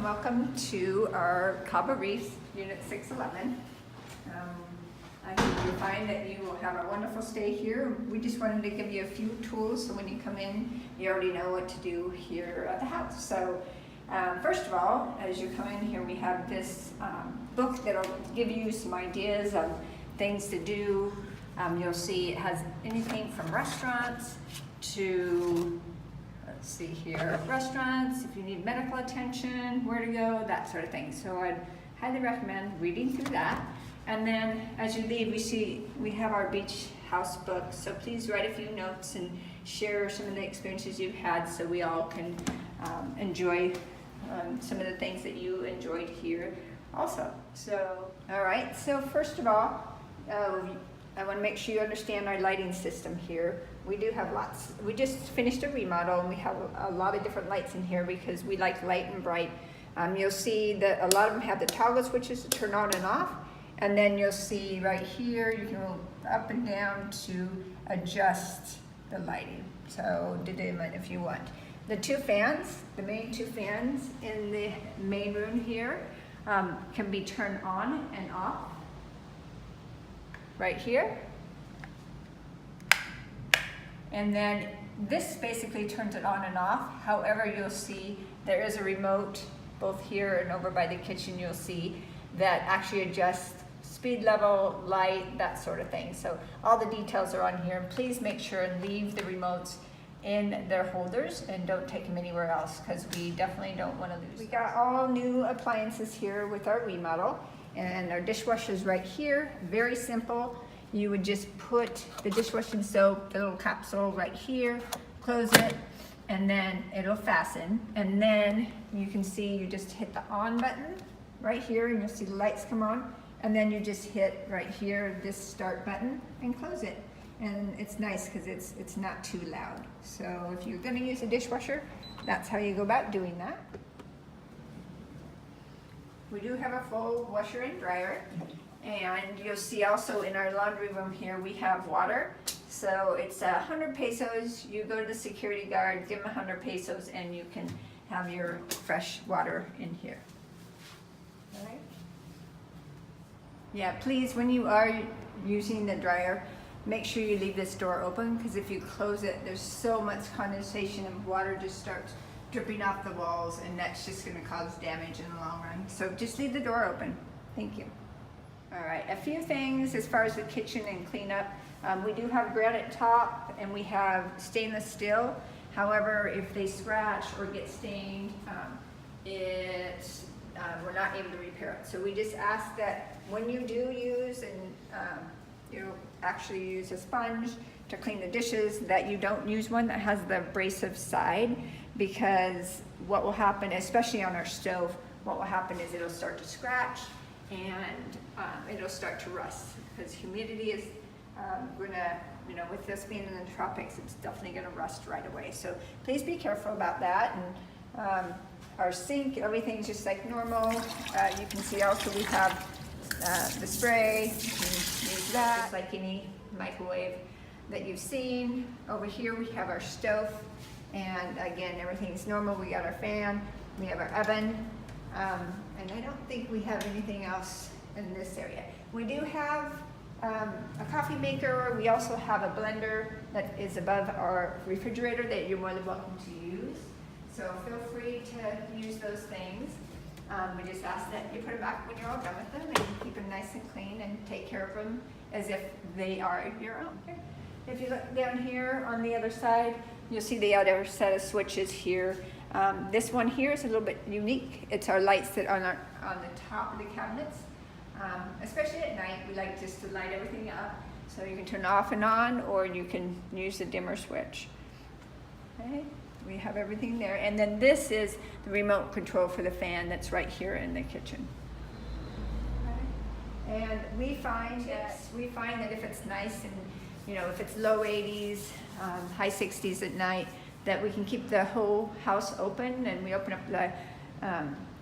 welcome to our Cabareef Unit 611. I hope you find that you will have a wonderful stay here. We just wanted to give you a few tools so when you come in, you already know what to do here at the house. So first of all, as you come in here, we have this book that'll give you some ideas of things to do. You'll see it has anything from restaurants to, let's see here, restaurants, if you need medical attention, where to go, that sort of thing. So I'd highly recommend reading through that. And then as you leave, we have our beach house book. So please write a few notes and share some of the experiences you've had so we all can enjoy some of the things that you enjoyed here also. So, all right, so first of all, I want to make sure you understand our lighting system here. We do have lots. We just finished a remodel and we have a lot of different lights in here because we like light and bright. You'll see that a lot of them have the toggle switches to turn on and off. And then you'll see right here, you can go up and down to adjust the lighting. So dim it if you want. The two fans, the main two fans in the main room here can be turned on and off. Right here. And then this basically turns it on and off. However, you'll see there is a remote both here and over by the kitchen. You'll see that actually adjusts speed level, light, that sort of thing. So all the details are on here. Please make sure and leave the remotes in their holders and don't take them anywhere else because we definitely don't want to lose them. We got all new appliances here with our remodel. And our dishwasher's right here, very simple. You would just put the dishwashing soap, the little capsule right here, close it, and then it'll fasten. And then you can see you just hit the on button right here and you'll see the lights come on. And then you just hit right here, this start button and close it. And it's nice because it's not too loud. So if you're gonna use a dishwasher, that's how you go about doing that. We do have a full washer and dryer, and you'll see also in our laundry room here we have water. So it's 100 pesos. You go to the security guard, give them 100 pesos, and you can have your fresh water in here. All right? Yeah, please, when you are using the dryer, make sure you leave this door open because if you close it, there's so much condensation and water just starts dripping off the walls, and that's just going to cause damage in the long run. So just leave the door open. Thank you. All right, a few things as far as the kitchen and cleanup. We do have granite top and we have stainless steel. However, if they scratch or get stained, we're not able to repair it. So we just ask that when you do use and you actually use a sponge to clean the dishes, that you don't use one that has the abrasive side, because what will happen, especially on our stove, what will happen is it'll start to scratch and it'll start to rust because humidity is gonna, with this being in the tropics, it's definitely gonna rust right away. So please be careful about that. And our sink, everything's just like normal. You can see also we have the spray. You can use that just like any microwave that you've seen. Over here we have our stove. And again, everything's normal. We got our fan, we have our oven, and I don't think we have anything else in this area. We do have a coffee maker. We also have a blender that is above our refrigerator that you're more than welcome to use. So feel free to use those things. We just ask that you put them back when you're all done with them and keep them nice and clean and take care of them as if they are your own. Okay. If you look down here on the other side, you'll see the other set of switches here. This one here is a little bit unique. It's our lights that are on the top of the cabinets. Especially at night, we like just to light everything up. So you can turn off and on, or you can use the dimmer switch. Okay, we have everything there. And then this is the remote control for the fan that's right here in the kitchen. Okay. And we find that if it's nice and if it's low 80s, high 60s at night, that we can keep the whole house open, and we open up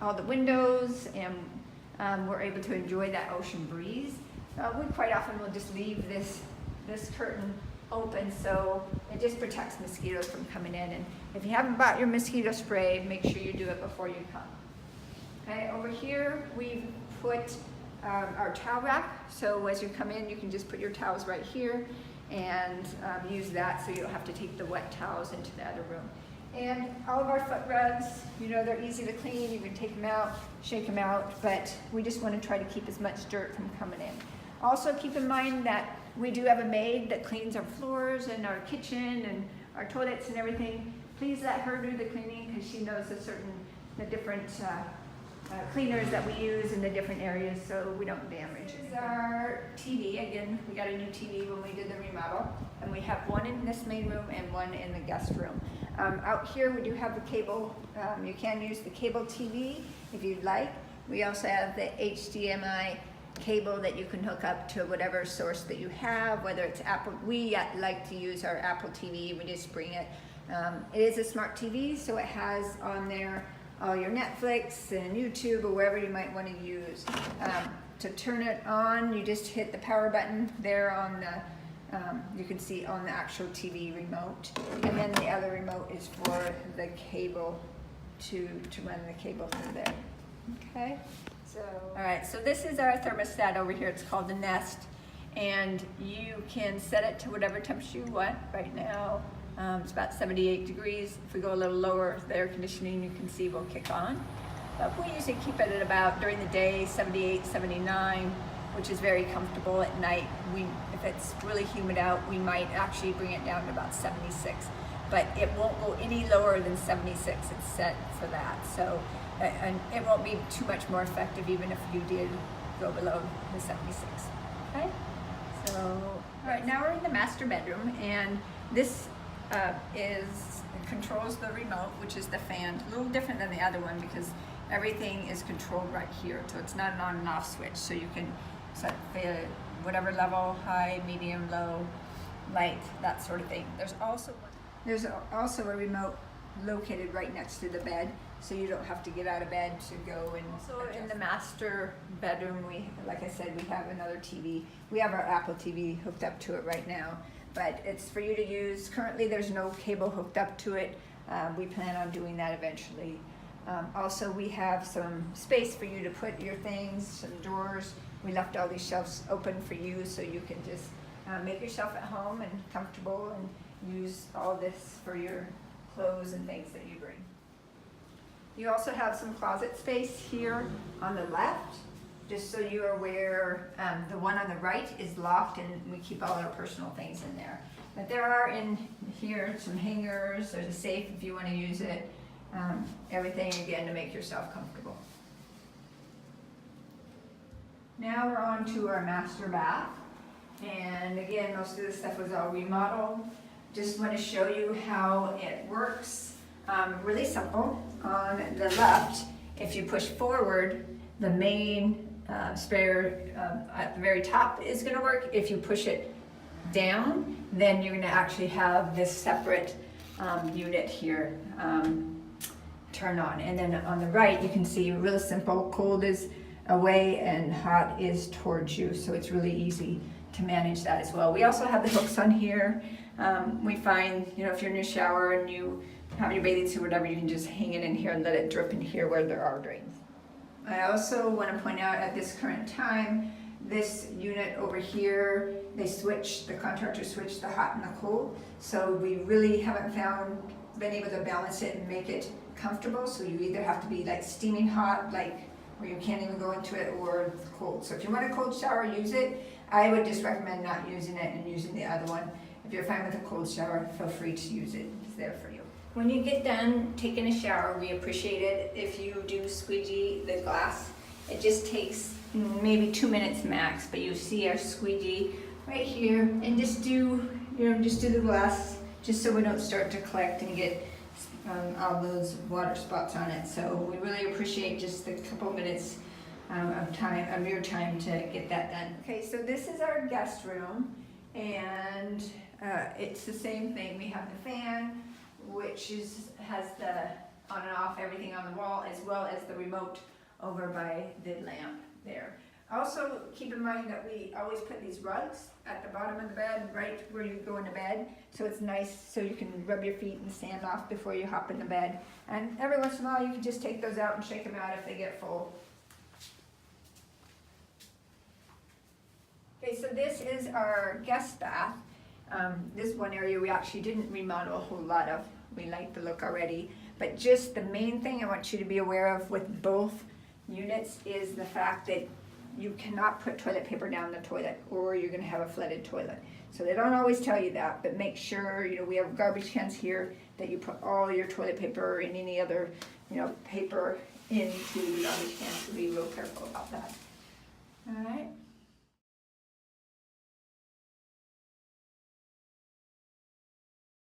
all the windows, and we're able to enjoy that ocean breeze. We quite often will just leave this curtain open so it just protects mosquitoes from coming in. And if you haven't bought your mosquito spray, make sure you do it before you come. Okay, over here we've put our towel rack, so as you come in you can just put your towels right here and use that so you don't have to take the wet towels into the other room. And all of our foot rugs, you know, they're easy to clean. You can take them out, shake them out, but we just want to try to keep as much dirt from coming in. Also keep in mind that we do have a maid that cleans our floors and our kitchen and our toilets and everything. Please let her do the cleaning because she knows the different cleaners that we use in the different areas so we don't damage. This is our TV. Again, we got a new TV when we did the remodel, and we have one in this main room and one in the guest room. Out here we do have the cable. You can use the cable TV if you'd like. We also have the HDMI cable that you can hook up to whatever source that you have, whether it's Apple. We like to use our Apple TV. We just bring it. It is a smart TV, so it has on there all your Netflix and YouTube or wherever you might want to use. To turn it on, you just hit the power button there on the you can see on the actual TV remote, and then the other remote is for the cable to run the cable through there. Okay, so all right, so this is our thermostat over here. It's called the Nest, and you can set it to whatever temperature you want. Right now it's about 78 degrees. If we go a little lower, the air conditioning, you can see, will kick on. But we usually keep it at about, during the day, 78, 79, which is very comfortable. At night, if it's really humid out, we might actually bring it down to about 76. But it won't go any lower than 76. It's set for that. So, and it won't be too much more effective even if you did go below the 76. Okay? So, all right, now we're in the master bedroom, and this controls the remote, which is the fan. A little different than the other one because everything is controlled right here. So it's not an on and off switch. So you can set whatever level, high, medium, low, light, that sort of thing. There's also a remote located right next to the bed, so you don't have to get out of bed to go and also adjust. In the master bedroom, like I said, we have another TV. We have our Apple TV hooked up to it right now, but it's for you to use. Currently there's no cable hooked up to it. We plan on doing that eventually. Also, we have some space for you to put your things, some drawers. We left all these shelves open for you so you can just make yourself at home and comfortable and use all this for your clothes and things that you bring. You also have some closet space here on the left, just so you're aware. The one on the right is locked and we keep all our personal things in there. But there are in here some hangers, there's a safe if you want to use it. Everything again to make yourself comfortable. Now we're on to our master bath, and again most of this stuff was all remodeled. Just want to show you how it works. Really simple. On the left, if you push forward, the main sprayer at the very top is going to work. If you push it down, then you're going to actually have this separate unit here turn on. And then on the right, you can see really simple. Cold is away and hot is towards you, so it's really easy to manage that as well. We also have the hooks on here. We find, you know, if you're in your shower and you have your bathing suit or whatever, you can just hang it in here and let it drip in here where there are drains. I also want to point out at this current time, this unit over here, the contractor switched the hot and the cold, so we really haven't been able to balance it and make it comfortable. So you either have to be like steaming hot, like where you can't even go into it, or cold. So if you want a cold shower, use it. I would just recommend not using it and using the other one. If you're fine with a cold shower, feel free to use it. It's there for you. When you get done taking a shower, we appreciate it if you do squeegee the glass. It just takes maybe 2 minutes max, but you see our squeegee right here, and just do the glass, just so we don't start to collect and get all those water spots on it. So we really appreciate just a couple minutes of your time to get that done. Okay, so this is our guest room, and it's the same thing. We have the fan, which has the on and off everything on the wall, as well as the remote over by the lamp there. Also, keep in mind that we always put these rugs at the bottom of the bed, right where you go into bed. So it's nice, so you can rub your feet and sand off before you hop in the bed. And every once in a while, you can just take those out and shake them out if they get full. Okay, so this is our guest bath. This one area we actually didn't remodel a whole lot of. We like the look already. But just the main thing I want you to be aware of with both units is the fact that you cannot put toilet paper down the toilet or you're gonna have a flooded toilet. So they don't always tell you that, but make sure, you know, we have garbage cans here that you put all your toilet paper and any other, you know, paper into the garbage can, so be real careful about that.